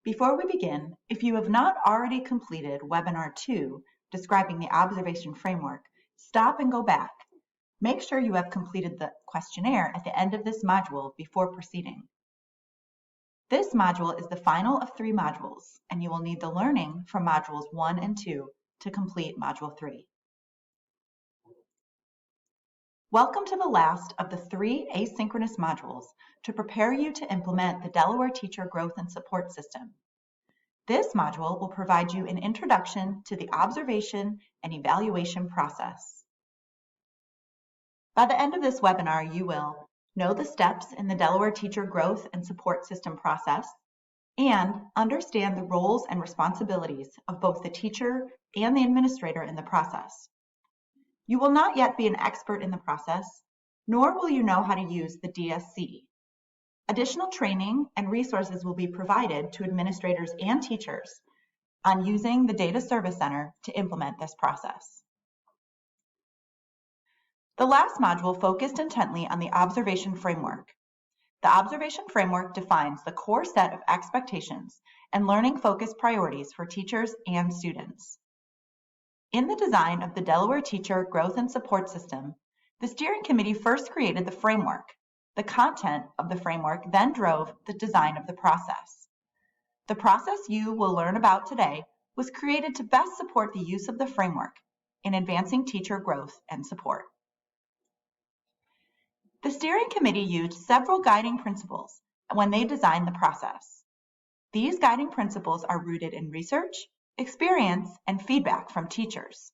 Before we begin, if you have not already completed Webinar 2, describing the observation framework, stop and go back. Make sure you have completed the questionnaire at the end of this module before proceeding. This module is the final of 3 modules, and you will need the learning from modules 1 and 2 to complete module 3. Welcome to the last of the 3 asynchronous modules to prepare you to implement the Delaware Teacher Growth and Support System. This module will provide you an introduction to the observation and evaluation process. By the end of this webinar, you will know the steps in the Delaware Teacher Growth and Support System process and understand the roles and responsibilities of both the teacher and the administrator in the process. You will not yet be an expert in the process, nor will you know how to use the DSC. Additional training and resources will be provided to administrators and teachers on using the Data Service Center to implement this process. The last module focused intently on the observation framework. The observation framework defines the core set of expectations and learning-focused priorities for teachers and students. In the design of the Delaware Teacher Growth and Support System, the steering committee first created the framework. The content of the framework then drove the design of the process. The process you will learn about today was created to best support the use of the framework in advancing teacher growth and support. The steering committee used several guiding principles when they designed the process. These guiding principles are rooted in research, experience, and feedback from teachers.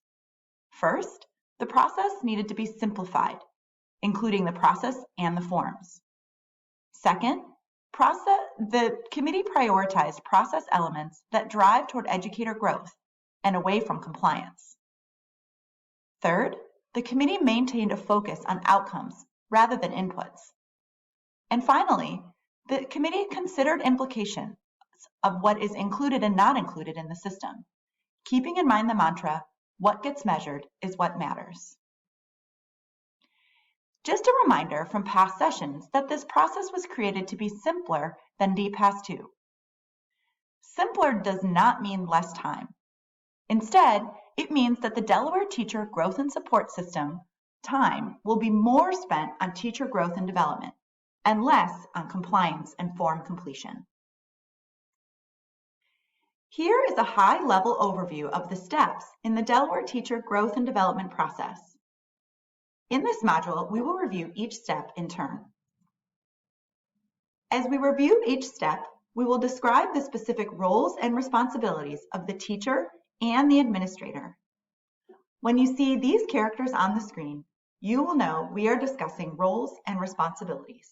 First, the process needed to be simplified, including the process and the forms. Second, the committee prioritized process elements that drive toward educator growth and away from compliance. Third, the committee maintained a focus on outcomes rather than inputs. And finally, the committee considered implications of what is included and not included in the system, keeping in mind the mantra, what gets measured is what matters. Just a reminder from past sessions that this process was created to be simpler than DPAS 2. Simpler does not mean less time. Instead, it means that the Delaware Teacher Growth and Support System time will be more spent on teacher growth and development and less on compliance and form completion. Here is a high-level overview of the steps in the Delaware Teacher Growth and Development process. In this module, we will review each step in turn. As we review each step, we will describe the specific roles and responsibilities of the teacher and the administrator. When you see these characters on the screen, you will know we are discussing roles and responsibilities.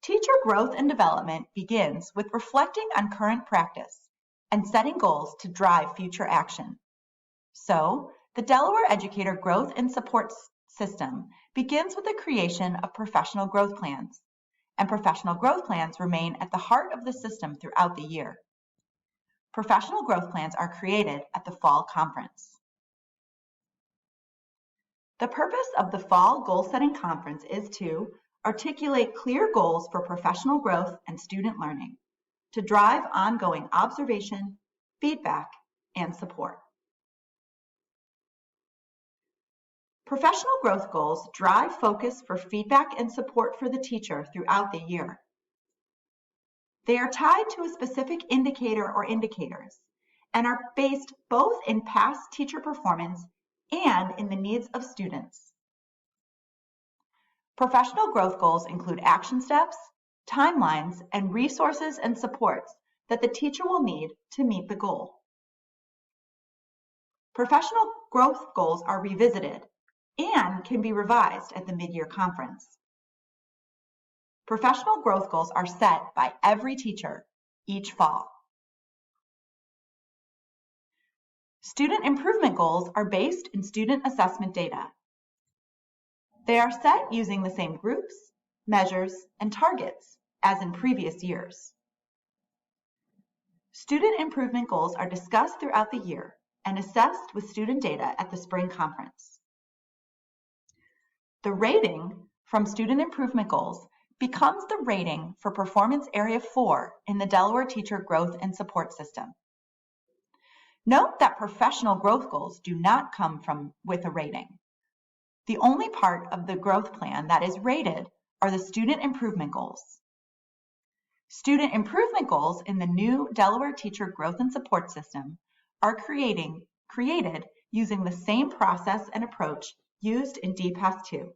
Teacher growth and development begins with reflecting on current practice and setting goals to drive future action. So, the Delaware Educator Growth and Support System begins with the creation of professional growth plans, and professional growth plans remain at the heart of the system throughout the year. Professional growth plans are created at the Fall Conference. The purpose of the Fall Goal Setting Conference is to articulate clear goals for professional growth and student learning, to drive ongoing observation, feedback, and support. Professional growth goals drive focus for feedback and support for the teacher throughout the year. They are tied to a specific indicator or indicators and are based both in past teacher performance and in the needs of students. Professional growth goals include action steps, timelines, and resources and supports that the teacher will need to meet the goal. Professional growth goals are revisited and can be revised at the mid-year conference. Professional growth goals are set by every teacher each fall. Student improvement goals are based in student assessment data. They are set using the same groups, measures, and targets as in previous years. Student improvement goals are discussed throughout the year and assessed with student data at the spring conference. The rating from student improvement goals becomes the rating for Performance Area 4 in the Delaware Teacher Growth and Support System. Note that professional growth goals do not come with a rating. The only part of the growth plan that is rated are the student improvement goals. Student improvement goals in the new Delaware Teacher Growth and Support System are created using the same process and approach used in DPAS 2.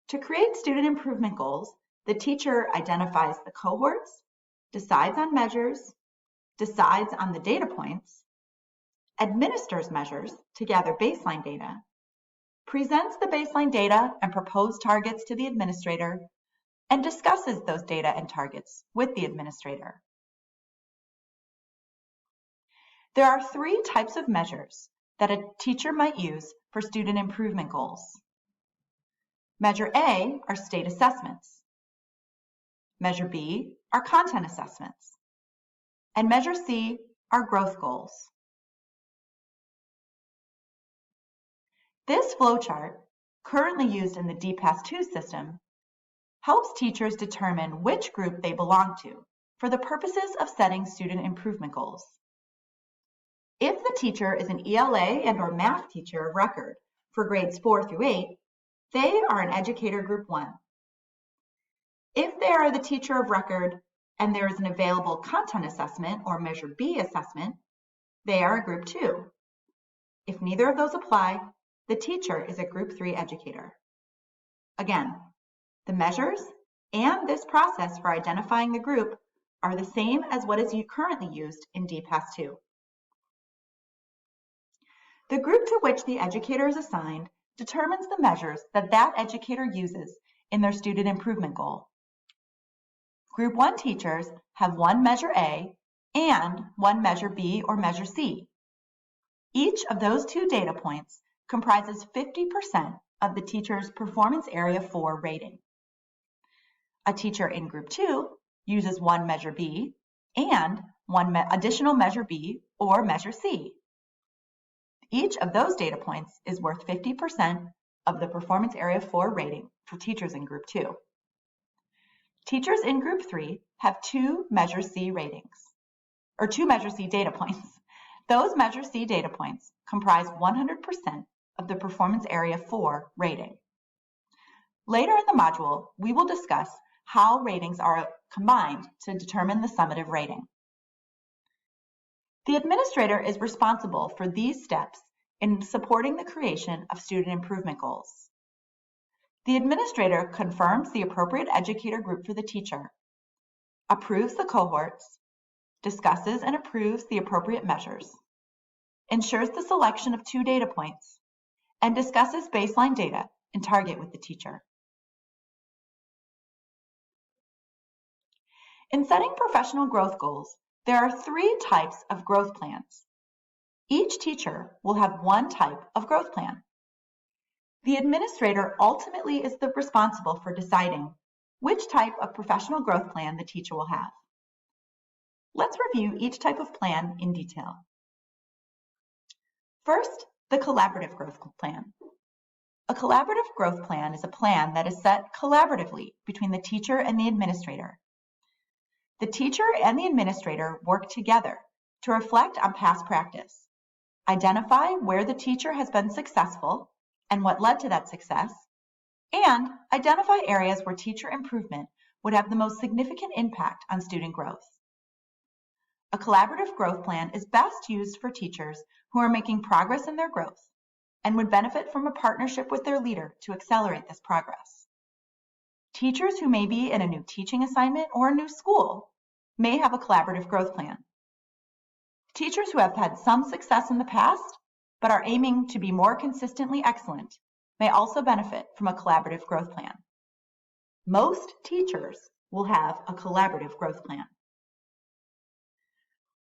To create student improvement goals, the teacher identifies the cohorts, decides on measures, decides on the data points, administers measures to gather baseline data, presents the baseline data and proposed targets to the administrator, and discusses those data and targets with the administrator. There are 3 types of measures that a teacher might use for student improvement goals. Measure A are state assessments. Measure B are content assessments. And Measure C are growth goals. This flowchart, currently used in the DPAS 2 system, helps teachers determine which group they belong to for the purposes of setting student improvement goals. If the teacher is an ELA and/or math teacher of record for grades 4 through 8, they are an Educator Group 1. If they are the teacher of record and there is an available content assessment or Measure B assessment, they are a Group 2. If neither of those apply, the teacher is a Group 3 educator. Again, the measures and this process for identifying the group are the same as what is currently used in DPAS 2. The group to which the educator is assigned determines the measures that educator uses in their student improvement goal. Group 1 teachers have 1 Measure A and 1 Measure B or Measure C. Each of those 2 data points comprises 50% of the teacher's Performance Area 4 rating. A teacher in Group 2 uses 1 Measure B and 1 additional Measure B or Measure C. Each of those data points is worth 50% of the Performance Area 4 rating for teachers in Group 2. Teachers in Group 3 have 2 Measure C ratings, or 2 Measure C data points. Those Measure C data points comprise 100% of the Performance Area 4 rating. Later in the module, we will discuss how ratings are combined to determine the summative rating. The administrator is responsible for these steps in supporting the creation of student improvement goals. The administrator confirms the appropriate educator group for the teacher, approves the cohorts, discusses and approves the appropriate measures, ensures the selection of 2 data points, and discusses baseline data and target with the teacher. In setting professional growth goals, there are 3 types of growth plans. Each teacher will have 1 type of growth plan. The administrator ultimately is responsible for deciding which type of professional growth plan the teacher will have. Let's review each type of plan in detail. First, the collaborative growth plan. A collaborative growth plan is a plan that is set collaboratively between the teacher and the administrator. The teacher and the administrator work together to reflect on past practice, identify where the teacher has been successful and what led to that success, and identify areas where teacher improvement would have the most significant impact on student growth. A collaborative growth plan is best used for teachers who are making progress in their growth and would benefit from a partnership with their leader to accelerate this progress. Teachers who may be in a new teaching assignment or a new school may have a collaborative growth plan. Teachers who have had some success in the past but are aiming to be more consistently excellent may also benefit from a collaborative growth plan. Most teachers will have a collaborative growth plan.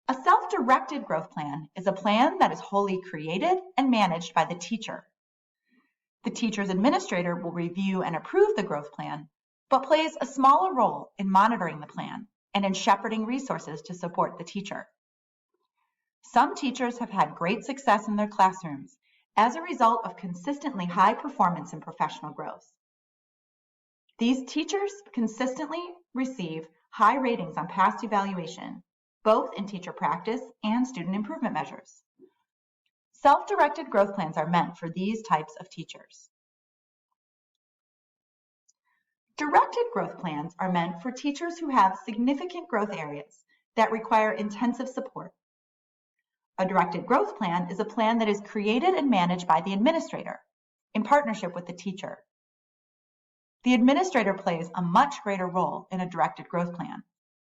A self-directed growth plan is a plan that is wholly created and managed by the teacher. The teacher's administrator will review and approve the growth plan, but plays a smaller role in monitoring the plan and in shepherding resources to support the teacher. Some teachers have had great success in their classrooms as a result of consistently high performance and professional growth. These teachers consistently receive high ratings on past evaluation, both in teacher practice and student improvement measures. Self-directed growth plans are meant for these types of teachers. Directed growth plans are meant for teachers who have significant growth areas that require intensive support. A directed growth plan is a plan that is created and managed by the administrator in partnership with the teacher. The administrator plays a much greater role in a directed growth plan,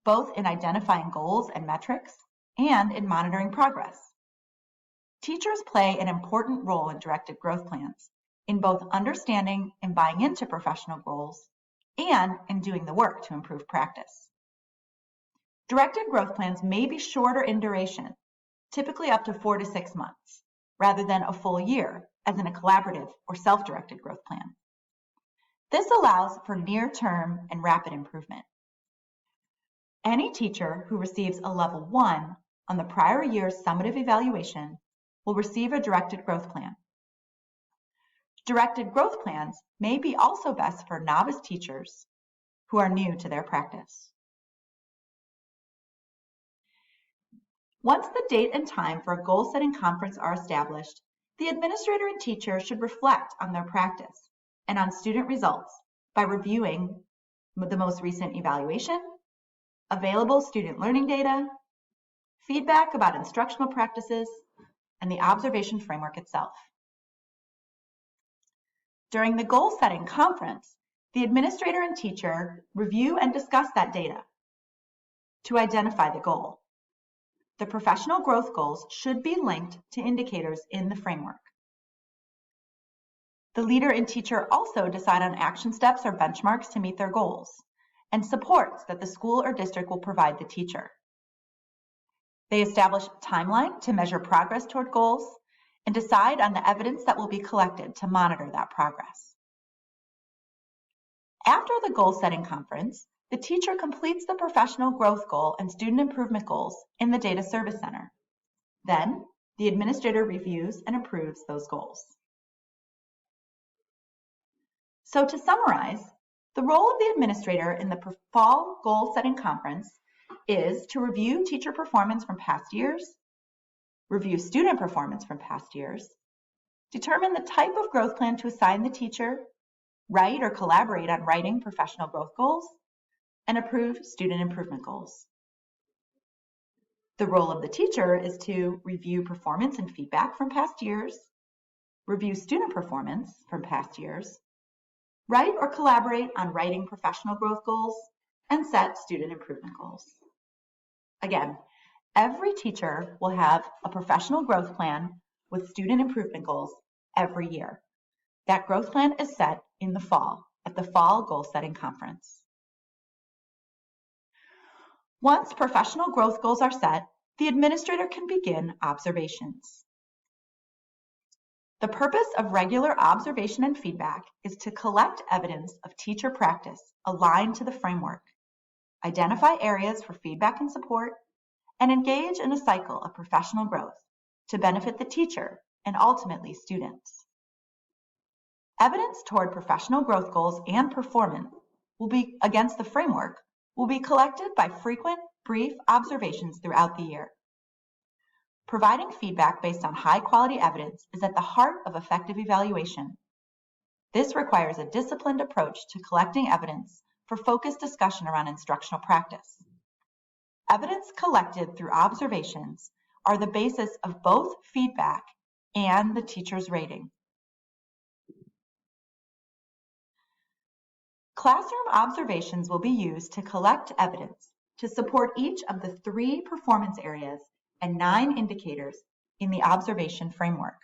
both in identifying goals and metrics and in monitoring progress. Teachers play an important role in directed growth plans in both understanding and buying into professional goals and in doing the work to improve practice. Directed growth plans may be shorter in duration, typically up to 4 to 6 months, rather than a full year, as in a collaborative or self-directed growth plan. This allows for near-term and rapid improvement. Any teacher who receives a level 1 on the prior year's summative evaluation will receive a directed growth plan. Directed growth plans may be also best for novice teachers who are new to their practice. Once the date and time for a goal-setting conference are established, the administrator and teacher should reflect on their practice and on student results by reviewing the most recent evaluation, available student learning data, feedback about instructional practices, and the observation framework itself. During the goal-setting conference, the administrator and teacher review and discuss that data to identify the goal. The professional growth goals should be linked to indicators in the framework. The leader and teacher also decide on action steps or benchmarks to meet their goals and supports that the school or district will provide the teacher. They establish a timeline to measure progress toward goals and decide on the evidence that will be collected to monitor that progress. After the goal-setting conference, the teacher completes the professional growth goal and student improvement goals in the Data Service Center. Then, the administrator reviews and approves those goals. So to summarize, the role of the administrator in the fall goal-setting conference is to review teacher performance from past years, review student performance from past years, determine the type of growth plan to assign the teacher, write or collaborate on writing professional growth goals, and approve student improvement goals. The role of the teacher is to review performance and feedback from past years, review student performance from past years, write or collaborate on writing professional growth goals, and set student improvement goals. Again, every teacher will have a professional growth plan with student improvement goals every year. That growth plan is set in the fall at the fall goal-setting conference. Once professional growth goals are set, the administrator can begin observations. The purpose of regular observation and feedback is to collect evidence of teacher practice aligned to the framework, identify areas for feedback and support, and engage in a cycle of professional growth to benefit the teacher and ultimately students. Evidence toward professional growth goals and performance will be against the framework will be collected by frequent, brief observations throughout the year. Providing feedback based on high-quality evidence is at the heart of effective evaluation. This requires a disciplined approach to collecting evidence for focused discussion around instructional practice. Evidence collected through observations are the basis of both feedback and the teacher's rating. Classroom observations will be used to collect evidence to support each of the 3 performance areas and 9 indicators in the observation framework.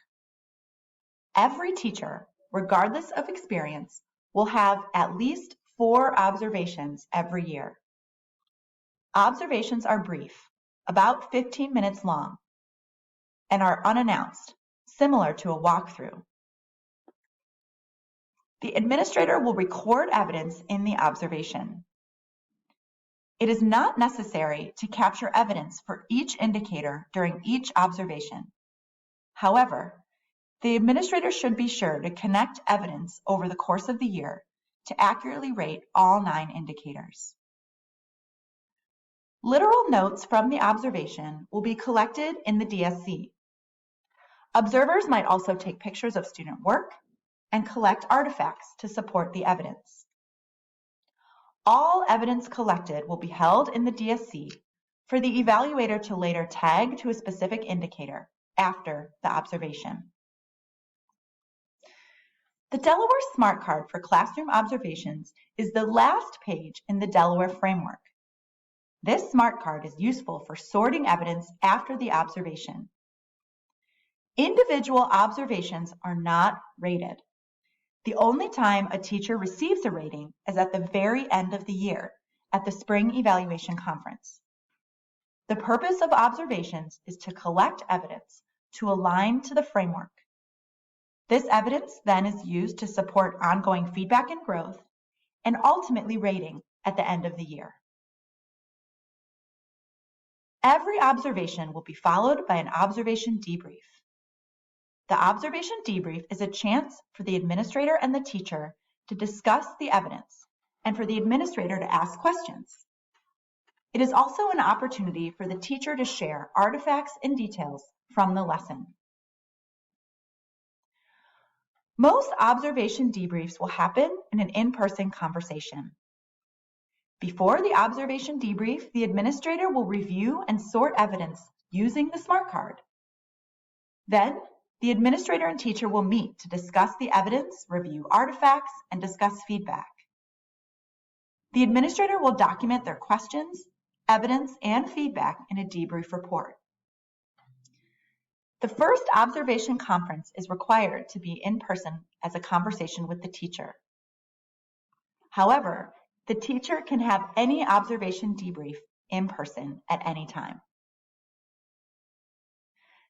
Every teacher, regardless of experience, will have at least 4 observations every year. Observations are brief, about 15 minutes long, and are unannounced, similar to a walkthrough. The administrator will record evidence in the observation. It is not necessary to capture evidence for each indicator during each observation. However, the administrator should be sure to connect evidence over the course of the year to accurately rate all 9 indicators. Literal notes from the observation will be collected in the DSC. Observers might also take pictures of student work and collect artifacts to support the evidence. All evidence collected will be held in the DSC for the evaluator to later tag to a specific indicator after the observation. The Delaware Smart Card for classroom observations is the last page in the Delaware framework. This Smart Card is useful for sorting evidence after the observation. Individual observations are not rated. The only time a teacher receives a rating is at the very end of the year, at the Spring Evaluation Conference. The purpose of observations is to collect evidence to align to the framework. This evidence then is used to support ongoing feedback and growth, and ultimately rating at the end of the year. Every observation will be followed by an observation debrief. The observation debrief is a chance for the administrator and the teacher to discuss the evidence and for the administrator to ask questions. It is also an opportunity for the teacher to share artifacts and details from the lesson. Most observation debriefs will happen in an in-person conversation. Before the observation debrief, the administrator will review and sort evidence using the Smart Card. Then, the administrator and teacher will meet to discuss the evidence, review artifacts, and discuss feedback. The administrator will document their questions, evidence, and feedback in a debrief report. The first observation conference is required to be in person as a conversation with the teacher. However, the teacher can have any observation debrief in person at any time.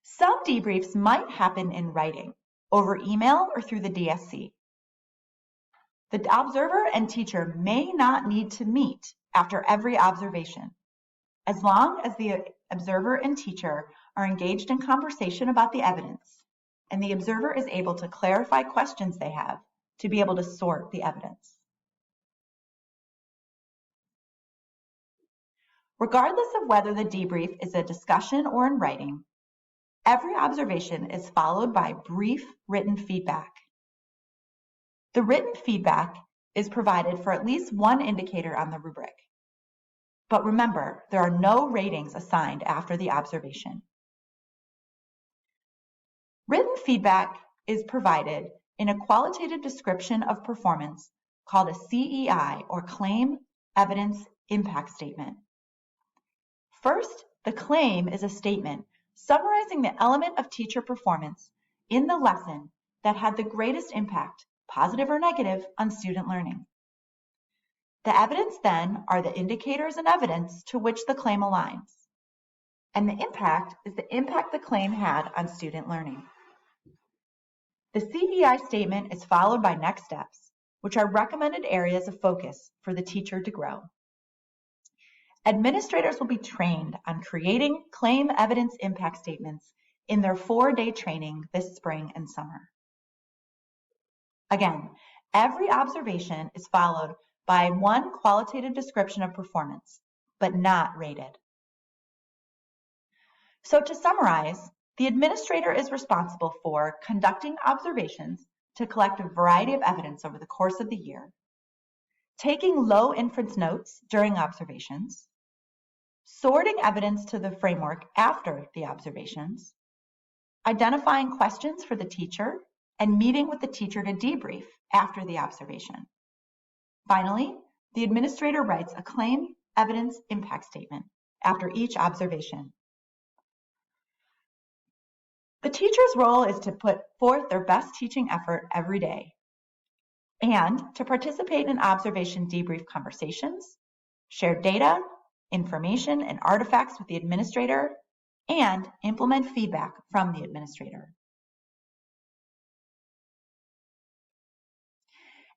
Some debriefs might happen in writing, over email or through the DSC. The observer and teacher may not need to meet after every observation, as long as the observer and teacher are engaged in conversation about the evidence, and the observer is able to clarify questions they have to be able to sort the evidence. Regardless of whether the debrief is a discussion or in writing, every observation is followed by brief written feedback. The written feedback is provided for at least one indicator on the rubric. But remember, there are no ratings assigned after the observation. Written feedback is provided in a qualitative description of performance called a CEI, or Claim Evidence Impact Statement. First, the claim is a statement summarizing the element of teacher performance in the lesson that had the greatest impact, positive or negative, on student learning. The evidence then are the indicators and evidence to which the claim aligns. And the impact is the impact the claim had on student learning. The CEI statement is followed by next steps, which are recommended areas of focus for the teacher to grow. Administrators will be trained on creating claim evidence impact statements in their 4-day training this spring and summer. Again, every observation is followed by one qualitative description of performance, but not rated. So to summarize, the administrator is responsible for conducting observations to collect a variety of evidence over the course of the year, taking low inference notes during observations, sorting evidence to the framework after the observations, identifying questions for the teacher, and meeting with the teacher to debrief after the observation. Finally, the administrator writes a claim evidence impact statement after each observation. The teacher's role is to put forth their best teaching effort every day and to participate in observation debrief conversations, share data, information, and artifacts with the administrator, and implement feedback from the administrator.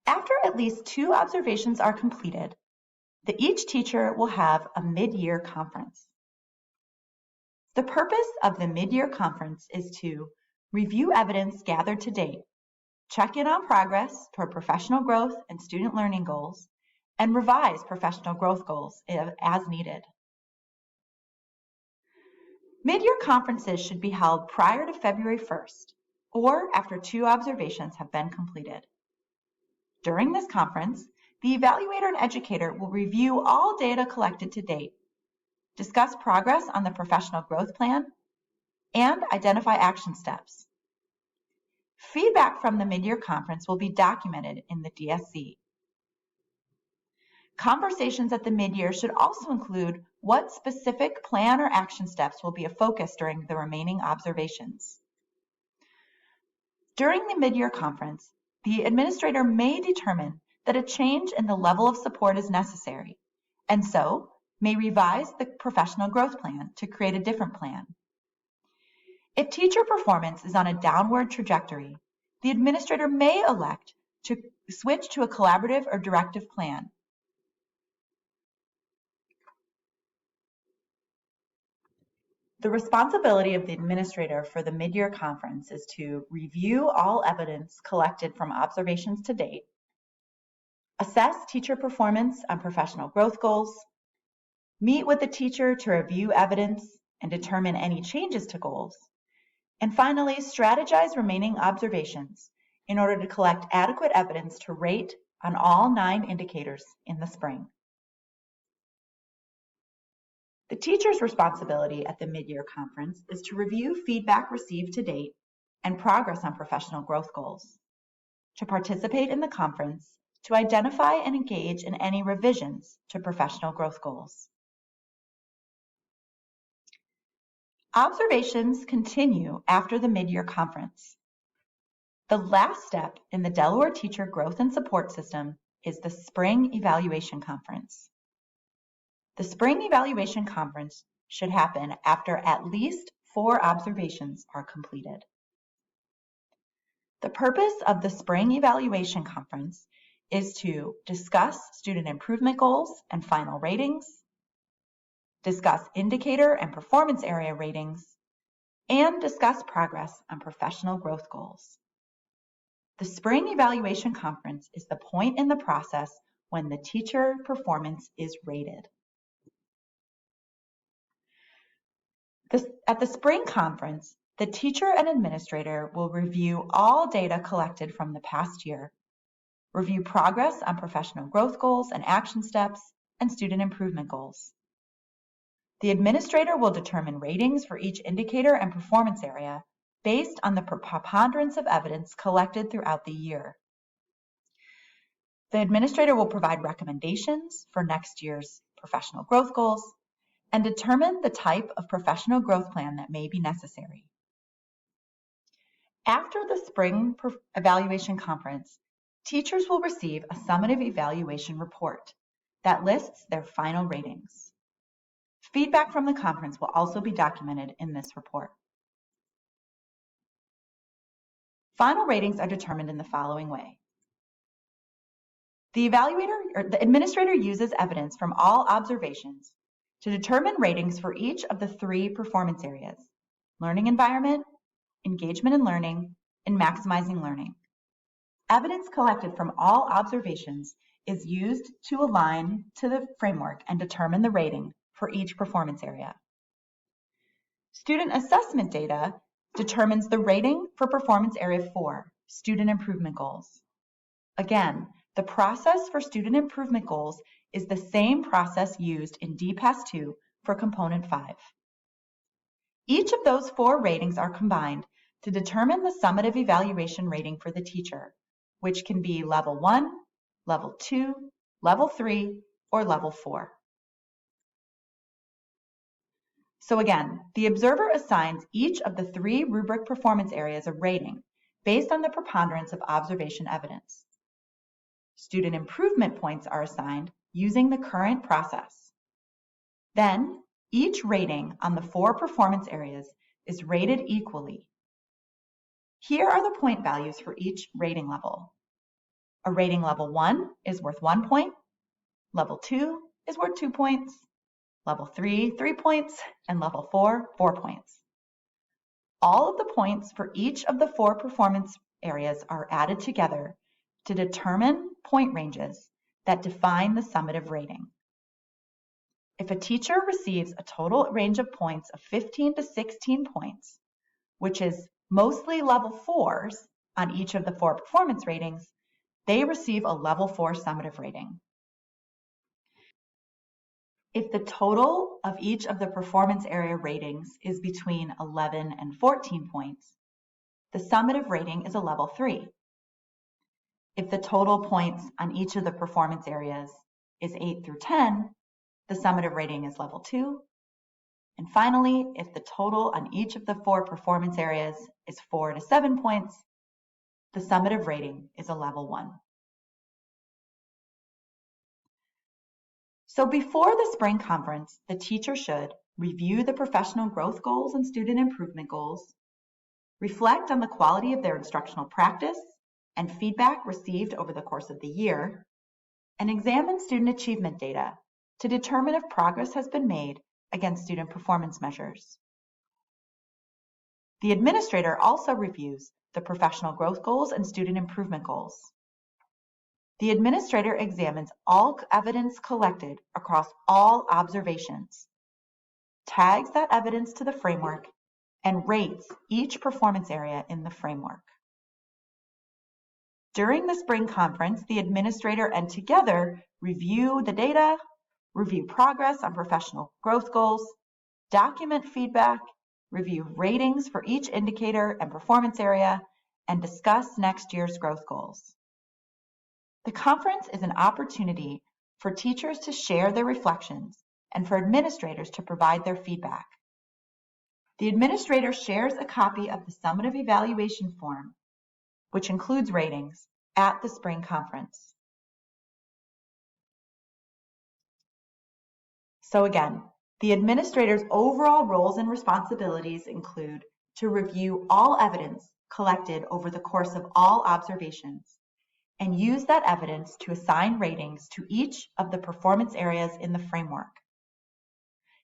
After at least 2 observations are completed, each teacher will have a mid-year conference. The purpose of the mid-year conference is to review evidence gathered to date check in on progress toward professional growth and student learning goals, and revise professional growth goals as needed. Mid-year conferences should be held prior to February 1st or after 2 observations have been completed. During this conference, the evaluator and educator will review all data collected to date, discuss progress on the professional growth plan, and identify action steps. Feedback from the mid-year conference will be documented in the DSC. Conversations at the mid-year should also include what specific plan or action steps will be a focus during the remaining observations. During the mid-year conference, the administrator may determine that a change in the level of support is necessary, and so may revise the professional growth plan to create a different plan. If teacher performance is on a downward trajectory, the administrator may elect to switch to a collaborative or directive plan. The responsibility of the administrator for the mid-year conference is to review all evidence collected from observations to date, assess teacher performance on professional growth goals, meet with the teacher to review evidence and determine any changes to goals, and finally, strategize remaining observations in order to collect adequate evidence to rate on all 9 indicators in the spring. The teacher's responsibility at the mid-year conference is to review feedback received to date and progress on professional growth goals, to participate in the conference, to identify and engage in any revisions to professional growth goals. Observations continue after the mid-year conference. The last step in the Delaware Teacher Growth and Support System is the Spring Evaluation Conference. The Spring Evaluation Conference should happen after at least 4 observations are completed. The purpose of the Spring Evaluation Conference is to discuss student improvement goals and final ratings, discuss indicator and performance area ratings, and discuss progress on professional growth goals. The Spring Evaluation Conference is the point in the process when the teacher performance is rated. At the spring conference, the teacher and administrator will review all data collected from the past year, review progress on professional growth goals and action steps, and student improvement goals. The administrator will determine ratings for each indicator and performance area based on the preponderance of evidence collected throughout the year. The administrator will provide recommendations for next year's professional growth goals and determine the type of professional growth plan that may be necessary. After the Spring Evaluation Conference, teachers will receive a summative evaluation report that lists their final ratings. Feedback from the conference will also be documented in this report. Final ratings are determined in the following way. The administrator uses evidence from all observations to determine ratings for each of the 3 performance areas: learning environment, engagement in learning, and maximizing learning. Evidence collected from all observations is used to align to the framework and determine the rating for each performance area. Student assessment data determines the rating for performance area 4, student improvement goals. Again, the process for student improvement goals is the same process used in DPAS-2 for component 5. Each of those 4 ratings are combined to determine the summative evaluation rating for the teacher, which can be level 1, level 2, level 3, or level 4. So again, the observer assigns each of the 3 rubric performance areas a rating based on the preponderance of observation evidence. Student improvement points are assigned using the current process. Then, each rating on the 4 performance areas is rated equally. Here are the point values for each rating level. A rating level 1 is worth 1 point, level 2 is worth 2 points, level 3, 3 points, and level 4, 4 points. All of the points for each of the 4 performance areas are added together to determine point ranges that define the summative rating. If a teacher receives a total range of points of 15 to 16 points, which is mostly level 4s on each of the 4 performance ratings, they receive a level 4 summative rating. If the total of each of the performance area ratings is between 11 and 14 points, the summative rating is a level 3. If the total points on each of the performance areas is 8 through 10, the summative rating is level 2. And finally, if the total on each of the 4 performance areas is 4 to 7 points, the summative rating is a level 1. So before the spring conference, the teacher should review the professional growth goals and student improvement goals, reflect on the quality of their instructional practice and feedback received over the course of the year, and examine student achievement data to determine if progress has been made against student performance measures. The administrator also reviews the professional growth goals and student improvement goals. The administrator examines all evidence collected across all observations, tags that evidence to the framework, and rates each performance area in the framework. During the spring conference, the administrator and together review the data, review progress on professional growth goals, document feedback, review ratings for each indicator and performance area, and discuss next year's growth goals. The conference is an opportunity for teachers to share their reflections and for administrators to provide their feedback. The administrator shares a copy of the summative evaluation form, which includes ratings, at the spring conference. So again, the administrator's overall roles and responsibilities include to review all evidence collected over the course of all observations and use that evidence to assign ratings to each of the performance areas in the framework.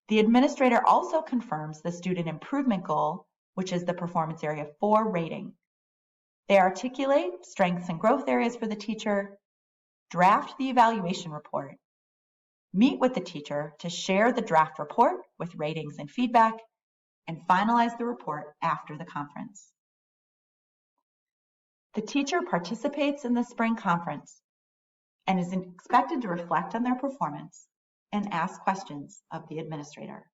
The administrator also confirms the student improvement goal, which is the performance area 4 rating. They articulate strengths and growth areas for the teacher, draft the evaluation report, meet with the teacher to share the draft report with ratings and feedback, and finalize the report after the conference. The teacher participates in the spring conference and is expected to reflect on their performance and ask questions of the administrator.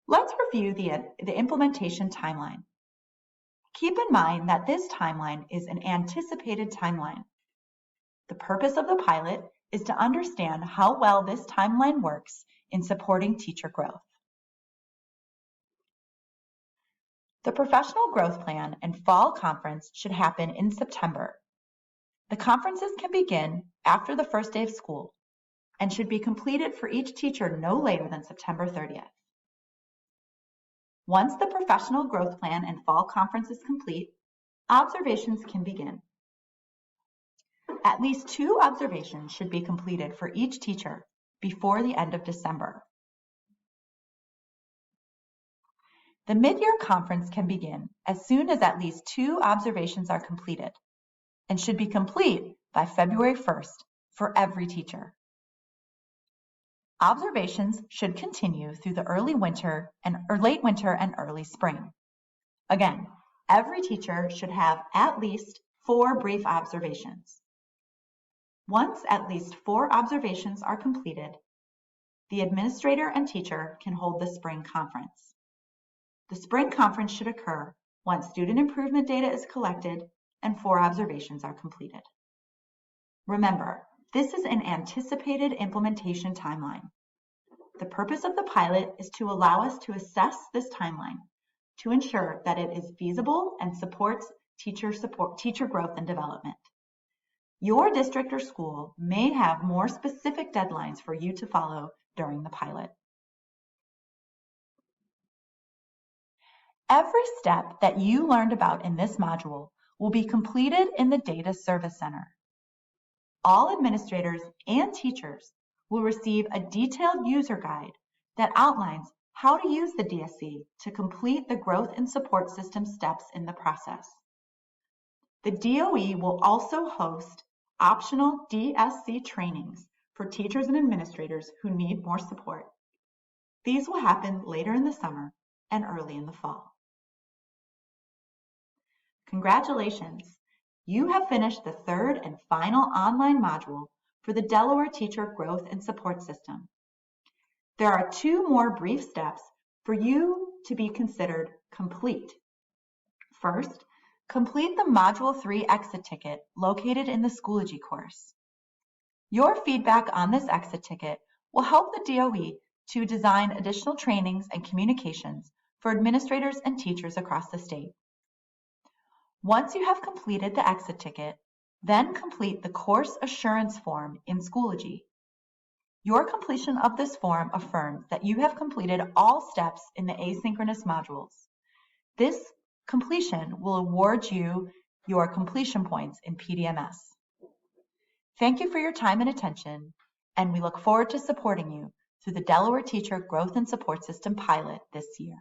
Let's review the implementation timeline. Keep in mind that this timeline is an anticipated timeline. The purpose of the pilot is to understand how well this timeline works in supporting teacher growth. The professional growth plan and fall conference should happen in September. The conferences can begin after the first day of school and should be completed for each teacher no later than September 30th. Once the professional growth plan and fall conference is complete, observations can begin. At least 2 observations should be completed for each teacher before the end of December. The mid-year conference can begin as soon as at least 2 observations are completed and should be complete by February 1st for every teacher. Observations should continue through the late winter and early spring. Again, every teacher should have at least 4 brief observations. Once at least 4 observations are completed, the administrator and teacher can hold the spring conference. The spring conference should occur once student improvement data is collected and 4 observations are completed. Remember, this is an anticipated implementation timeline. The purpose of the pilot is to allow us to assess this timeline to ensure that it is feasible and supports teacher growth and development. Your district or school may have more specific deadlines for you to follow during the pilot. Every step that you learned about in this module will be completed in the Data Service Center. All administrators and teachers will receive a detailed user guide that outlines how to use the DSC to complete the growth and support system steps in the process. The DOE will also host optional DSC trainings for teachers and administrators who need more support. These will happen later in the summer and early in the fall. Congratulations! You have finished the third and final online module for the Delaware Teacher Growth and Support System. There are 2 more brief steps for you to be considered complete. First, complete the Module 3 exit ticket located in the Schoology course. Your feedback on this exit ticket will help the DOE to design additional trainings and communications for administrators and teachers across the state. Once you have completed the exit ticket, then complete the course assurance form in Schoology. Your completion of this form affirms that you have completed all steps in the asynchronous modules. This completion will award you your completion points in PDMS. Thank you for your time and attention, and we look forward to supporting you through the Delaware Teacher Growth and Support System pilot this year.